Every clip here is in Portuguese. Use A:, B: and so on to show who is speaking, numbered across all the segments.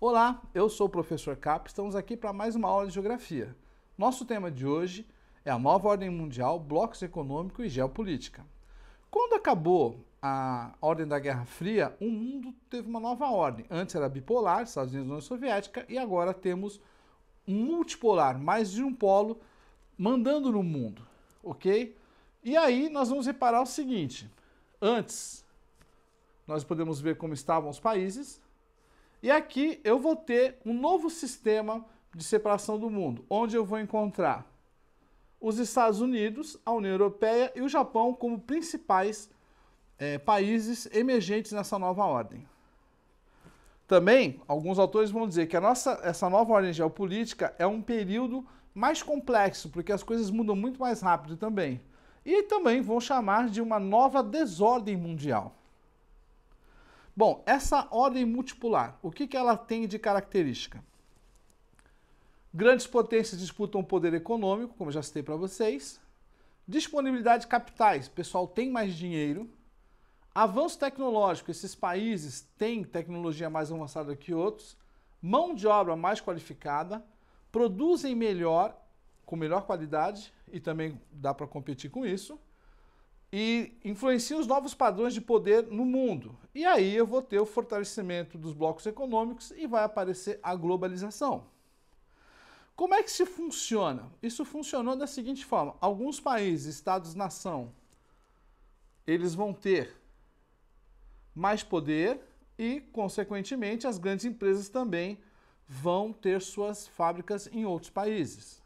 A: Olá, eu sou o professor Cap, estamos aqui para mais uma aula de Geografia. Nosso tema de hoje é a nova ordem mundial, blocos econômico e geopolítica. Quando acabou a ordem da Guerra Fria, o mundo teve uma nova ordem. Antes era bipolar, Estados Unidos e União Soviética, e agora temos um multipolar, mais de um polo mandando no mundo, ok? E aí nós vamos reparar o seguinte, antes nós podemos ver como estavam os países, e aqui eu vou ter um novo sistema de separação do mundo, onde eu vou encontrar os Estados Unidos, a União Europeia e o Japão como principais países emergentes nessa nova ordem. Também, alguns autores vão dizer que essa nova ordem geopolítica é um período mais complexo, porque as coisas mudam muito mais rápido também. E também vão chamar de uma nova desordem mundial. Bom, essa ordem multipolar, o que ela tem de característica? Grandes potências disputam o poder econômico, como eu já citei para vocês. Disponibilidade de capitais, o pessoal tem mais dinheiro. Avanço tecnológico, esses países têm tecnologia mais avançada que outros. Mão de obra mais qualificada. Produzem melhor, com melhor qualidade, e também dá para competir com isso. E influenciam os novos padrões de poder no mundo. E aí eu vou ter o fortalecimento dos blocos econômicos e vai aparecer a globalização. Como é que isso funciona? Isso funcionou da seguinte forma. Alguns países, estados-nação, eles vão ter mais poder e, consequentemente, as grandes empresas também vão ter suas fábricas em outros países.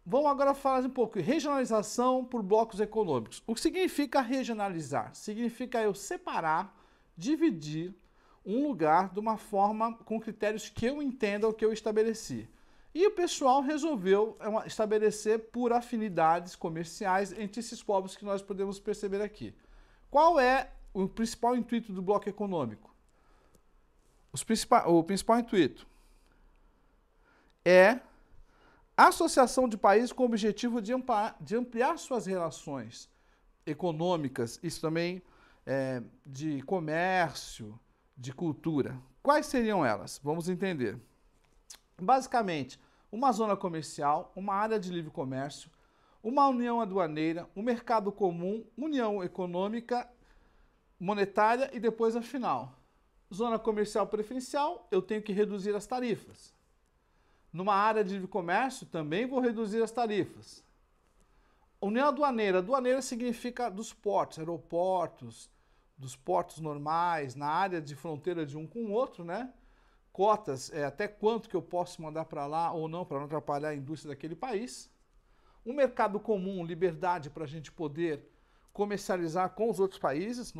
A: Vamos agora falar um pouco de regionalização por blocos econômicos. O que significa regionalizar? Significa eu separar, dividir um lugar de uma forma com critérios que eu entenda o que eu estabeleci. E o pessoal resolveu estabelecer por afinidades comerciais entre esses povos que nós podemos perceber aqui. Qual é o principal intuito do bloco econômico? O principal intuito é a associação de países com o objetivo de ampliar suas relações econômicas, isso também de comércio, de cultura. Quais seriam elas? Vamos entender. Basicamente, uma zona comercial, uma área de livre comércio, uma união aduaneira, um mercado comum, união econômica, monetária e depois a final. Zona comercial preferencial, eu tenho que reduzir as tarifas. Numa área de livre comércio, também vou reduzir as tarifas. União aduaneira. Aduaneira significa dos portos, aeroportos, dos portos normais, na área de fronteira de um com o outro, né? Cotas, até quanto que eu posso mandar para lá ou não, para não atrapalhar a indústria daquele país. Um mercado comum, liberdade para a gente poder comercializar com os outros países,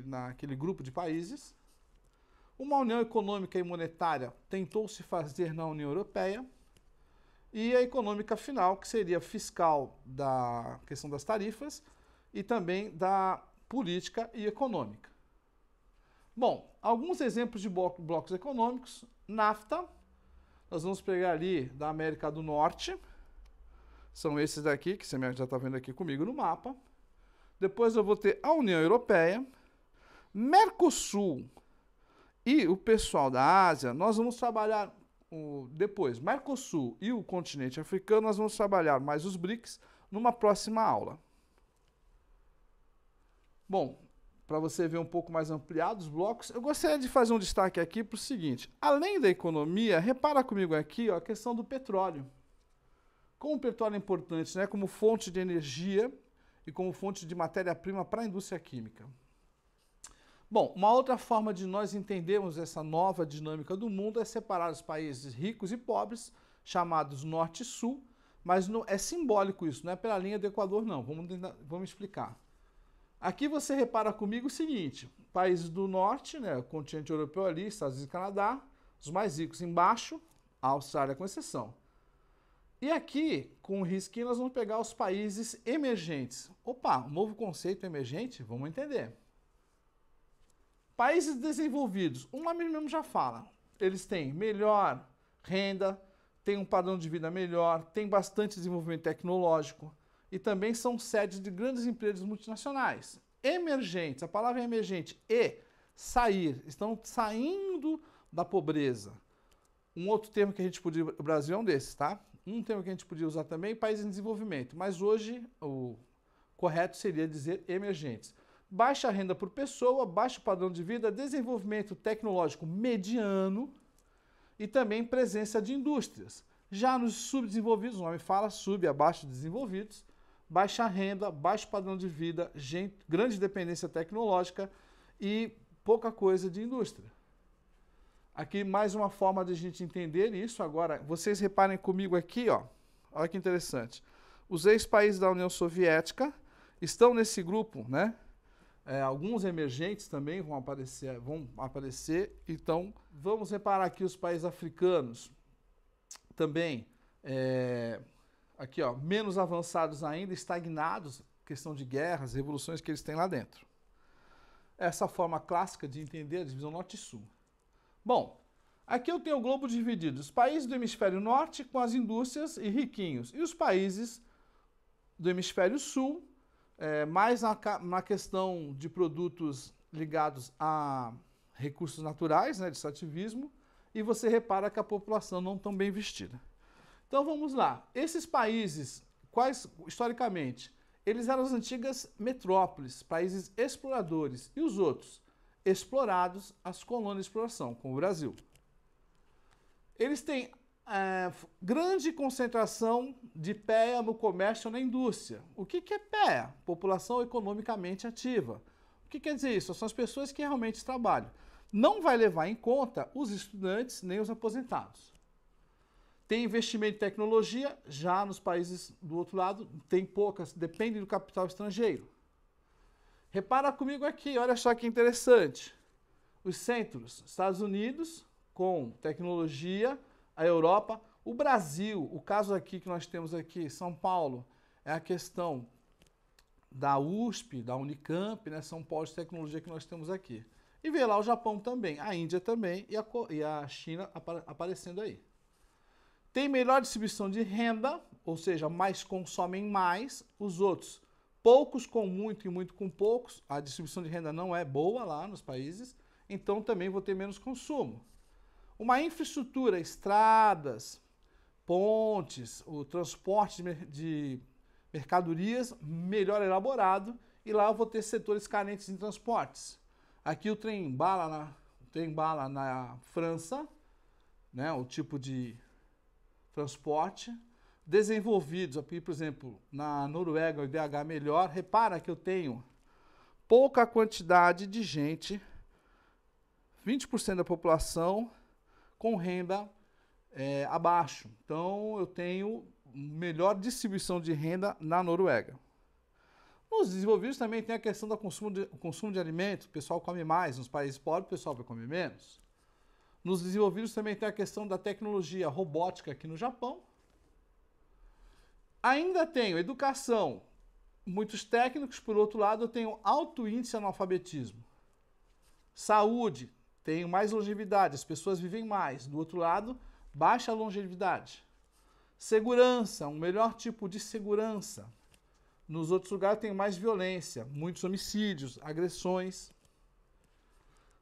A: naquele grupo de países. Uma união econômica e monetária tentou-se fazer na União Europeia. E a econômica final, que seria fiscal da questão das tarifas e também da política e econômica. Bom, alguns exemplos de blocos econômicos. NAFTA, nós vamos pegar ali da América do Norte. São esses daqui, que você já está vendo aqui comigo no mapa. Depois eu vou ter a União Europeia, Mercosul e o pessoal da Ásia. Nós vamos trabalhar depois, Mercosul e o continente africano, nós vamos trabalhar mais os BRICS numa próxima aula. Bom, para você ver um pouco mais ampliado os blocos, eu gostaria de fazer um destaque aqui para o seguinte. Além da economia, repara comigo aqui a questão do petróleo. Como o petróleo é importante, né, como fonte de energia e como fonte de matéria-prima para a indústria química. Bom, uma outra forma de nós entendermos essa nova dinâmica do mundo é separar os países ricos e pobres, chamados Norte e Sul, mas não, é simbólico isso, não é pela linha do Equador não, vamos explicar. Aqui você repara comigo o seguinte, países do Norte, né, o continente europeu ali, Estados Unidos e Canadá, os mais ricos embaixo, a Austrália com exceção. E aqui, com o risquinho, nós vamos pegar os países emergentes. Opa, um novo conceito emergente? Vamos entender. Países desenvolvidos, o nome mesmo já fala. Eles têm melhor renda, têm um padrão de vida melhor, têm bastante desenvolvimento tecnológico e também são sedes de grandes empresas multinacionais. Emergentes, a palavra é emergente, sair, estão saindo da pobreza. Um outro termo que a gente podia... O Brasil é um desses, tá? Um termo que a gente podia usar também, país em desenvolvimento. Mas hoje, o correto seria dizer emergentes. Baixa renda por pessoa, baixo padrão de vida, desenvolvimento tecnológico mediano e também presença de indústrias. Já nos subdesenvolvidos, o nome fala sub, abaixo desenvolvidos, baixa renda, baixo padrão de vida, grande dependência tecnológica e pouca coisa de indústria. Aqui mais uma forma de a gente entender isso. Agora, vocês reparem comigo aqui, ó. Olha que interessante. Os ex-países da União Soviética estão nesse grupo, né? Alguns emergentes também vão aparecer. Então, vamos reparar aqui os países africanos também, aqui, ó, menos avançados ainda, estagnados, questão de guerras, revoluções que eles têm lá dentro. Essa forma clássica de entender a divisão norte e sul. Bom, aqui eu tenho o globo dividido. Os países do hemisfério norte com as indústrias e riquinhos. E os países do hemisfério sul, mais na questão de produtos ligados a recursos naturais, né, de extrativismo. E você repara que a população não tão bem vestida. Então vamos lá. Esses países, quais, historicamente, eles eram as antigas metrópoles, países exploradores. E os outros? Explorados, as colônias de exploração, como o Brasil. Eles têm grande concentração de PEA no comércio e na indústria. O que é PEA? População economicamente ativa. O que quer dizer isso? São as pessoas que realmente trabalham. Não vai levar em conta os estudantes nem os aposentados. Tem investimento em tecnologia, já nos países do outro lado, tem poucas, depende do capital estrangeiro. Repara comigo aqui, olha só que interessante. Os centros, Estados Unidos, com tecnologia, a Europa, o Brasil, o caso aqui que nós temos aqui, São Paulo, é a questão da USP, da Unicamp, né, são polos de tecnologia que nós temos aqui. E vê lá o Japão também, a Índia também e a China aparecendo aí. Tem melhor distribuição de renda, ou seja, mais consomem mais, os outros poucos com muito e muito com poucos, a distribuição de renda não é boa lá nos países, então também vou ter menos consumo. Uma infraestrutura, estradas, pontes, o transporte de mercadorias melhor elaborado, e lá eu vou ter setores carentes em transportes. Aqui o trem-bala na França, né, o tipo de transporte. Desenvolvidos, aqui, por exemplo, na Noruega, o IDH melhor. Repara que eu tenho pouca quantidade de gente, 20% da população, com renda abaixo. Então, eu tenho melhor distribuição de renda na Noruega. Nos desenvolvidos também tem a questão do consumo de alimentos. O pessoal come mais. Nos países pobres, o pessoal vai comer menos. Nos desenvolvidos também tem a questão da tecnologia robótica aqui no Japão. Ainda tenho educação, muitos técnicos, por outro lado, eu tenho alto índice de analfabetismo. Saúde, tenho mais longevidade, as pessoas vivem mais. Do outro lado, baixa longevidade. Segurança, um melhor tipo de segurança. Nos outros lugares eu tenho mais violência, muitos homicídios, agressões.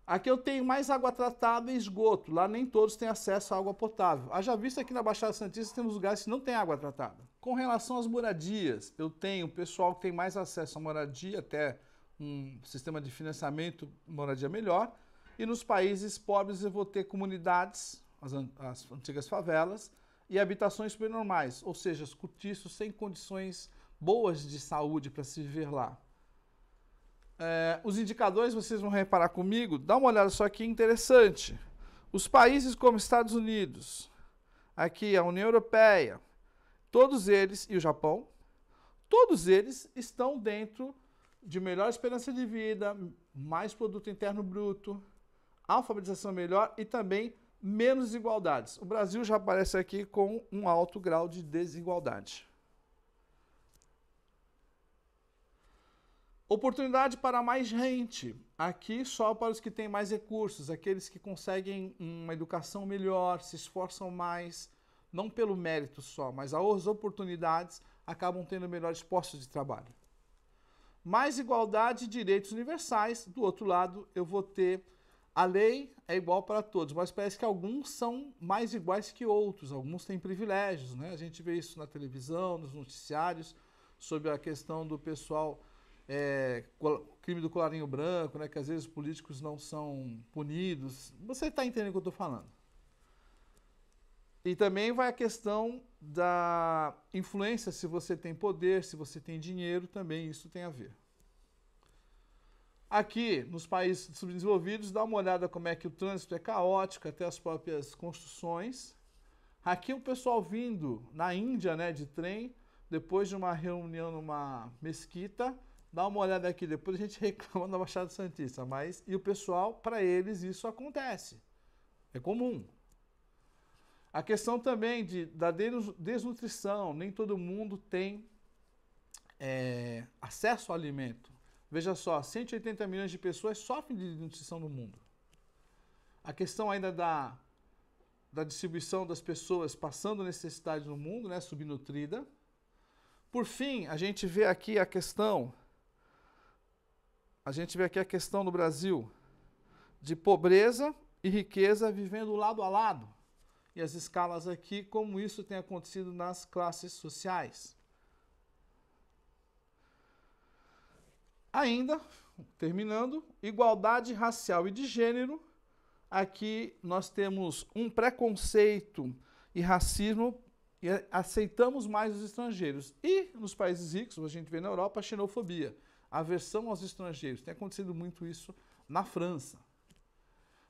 A: Aqui eu tenho mais água tratada e esgoto. Lá nem todos têm acesso à água potável. Haja visto aqui na Baixada Santista temos lugares que não tem água tratada. Com relação às moradias, eu tenho pessoal que tem mais acesso à moradia, até um sistema de financiamento, moradia melhor. E nos países pobres eu vou ter comunidades, as antigas favelas, e habitações supernormais, ou seja, os cortiços sem condições boas de saúde para se viver lá. Os indicadores, vocês vão reparar comigo, dá uma olhada só que interessante. Os países como Estados Unidos, aqui a União Europeia, todos eles, e o Japão, todos eles estão dentro de melhor esperança de vida, mais produto interno bruto, alfabetização melhor e também menos desigualdades. O Brasil já aparece aqui com um alto grau de desigualdade. Oportunidade para mais gente. Aqui só para os que têm mais recursos, aqueles que conseguem uma educação melhor, se esforçam mais, não pelo mérito só, mas as oportunidades acabam tendo melhores postos de trabalho. Mais igualdade e direitos universais. Do outro lado, eu vou ter A lei é igual para todos, mas parece que alguns são mais iguais que outros, alguns têm privilégios, né? A gente vê isso na televisão, nos noticiários, sobre a questão do pessoal, crime do colarinho branco, né? Que às vezes os políticos não são punidos. Você está entendendo o que eu estou falando? E também vai a questão da influência, se você tem poder, se você tem dinheiro, também isso tem a ver. Aqui, nos países subdesenvolvidos, dá uma olhada como é que o trânsito é caótico, até as próprias construções. Aqui o pessoal vindo na Índia, né, de trem, depois de uma reunião numa mesquita, dá uma olhada aqui, depois a gente reclama da Baixada Santista, mas e o pessoal, para eles isso acontece, é comum. A questão também da desnutrição, nem todo mundo tem acesso ao alimento. Veja só, 180 milhões de pessoas sofrem de desnutrição no mundo. A questão ainda da distribuição das pessoas passando necessidade no mundo, né, subnutrida. Por fim, a gente vê aqui a questão no Brasil de pobreza e riqueza vivendo lado a lado. E as escalas aqui, como isso tem acontecido nas classes sociais. Ainda, terminando, igualdade racial e de gênero. Aqui nós temos um preconceito e racismo e aceitamos mais os estrangeiros. E nos países ricos, a gente vê na Europa, a xenofobia, a aversão aos estrangeiros. Tem acontecido muito isso na França.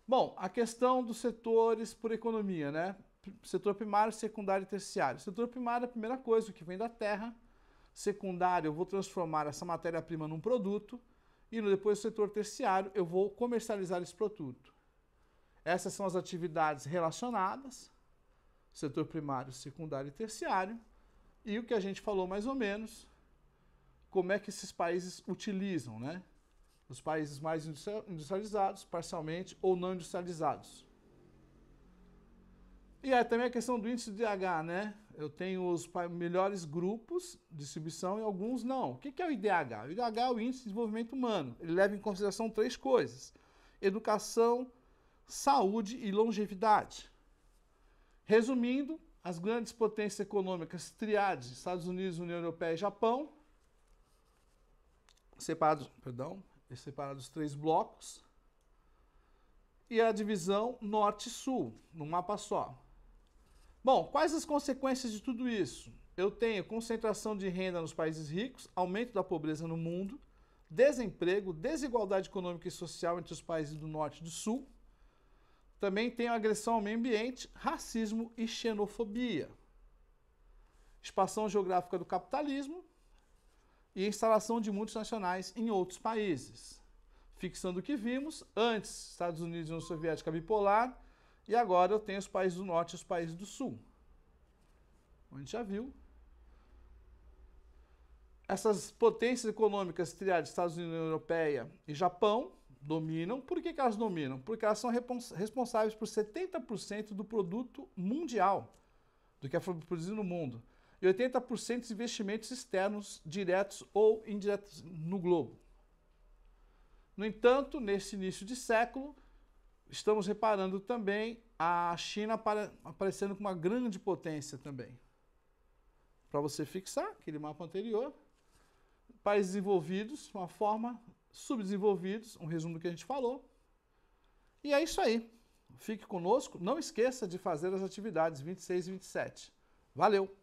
A: Bom, a questão dos setores por economia, né? Setor primário, secundário e terciário. Setor primário é a primeira coisa, o que vem da terra. Secundário, eu vou transformar essa matéria-prima num produto. E depois, no setor terciário, eu vou comercializar esse produto. Essas são as atividades relacionadas, setor primário, secundário e terciário. E o que a gente falou mais ou menos, como é que esses países utilizam, né? Os países mais industrializados, parcialmente, ou não industrializados. E aí também a questão do índice de DH, né? Eu tenho os melhores grupos de distribuição e alguns não. O que é o IDH? O IDH é o Índice de Desenvolvimento Humano. Ele leva em consideração 3 coisas: educação, saúde e longevidade. Resumindo, as grandes potências econômicas tríades, Estados Unidos, União Europeia e Japão, separados 3 blocos, e a divisão norte e sul, num mapa só. Bom, quais as consequências de tudo isso? Eu tenho concentração de renda nos países ricos, aumento da pobreza no mundo, desemprego, desigualdade econômica e social entre os países do norte e do sul. Também tenho agressão ao meio ambiente, racismo e xenofobia. Expansão geográfica do capitalismo e instalação de multinacionais em outros países. Fixando o que vimos, antes Estados Unidos e União Soviética bipolar, e agora eu tenho os países do norte e os países do sul. A gente já viu. Essas potências econômicas triadas, Estados Unidos, União Europeia e Japão, dominam. Por que elas dominam? Porque elas são responsáveis por 70% do produto mundial, do que é produzido no mundo. E 80% dos investimentos externos, diretos ou indiretos, no globo. No entanto, nesse início de século, estamos reparando também a China aparecendo como uma grande potência também. Para você fixar aquele mapa anterior, países desenvolvidos, uma forma, subdesenvolvidos, um resumo do que a gente falou. E é isso aí. Fique conosco. Não esqueça de fazer as atividades 26 e 27. Valeu!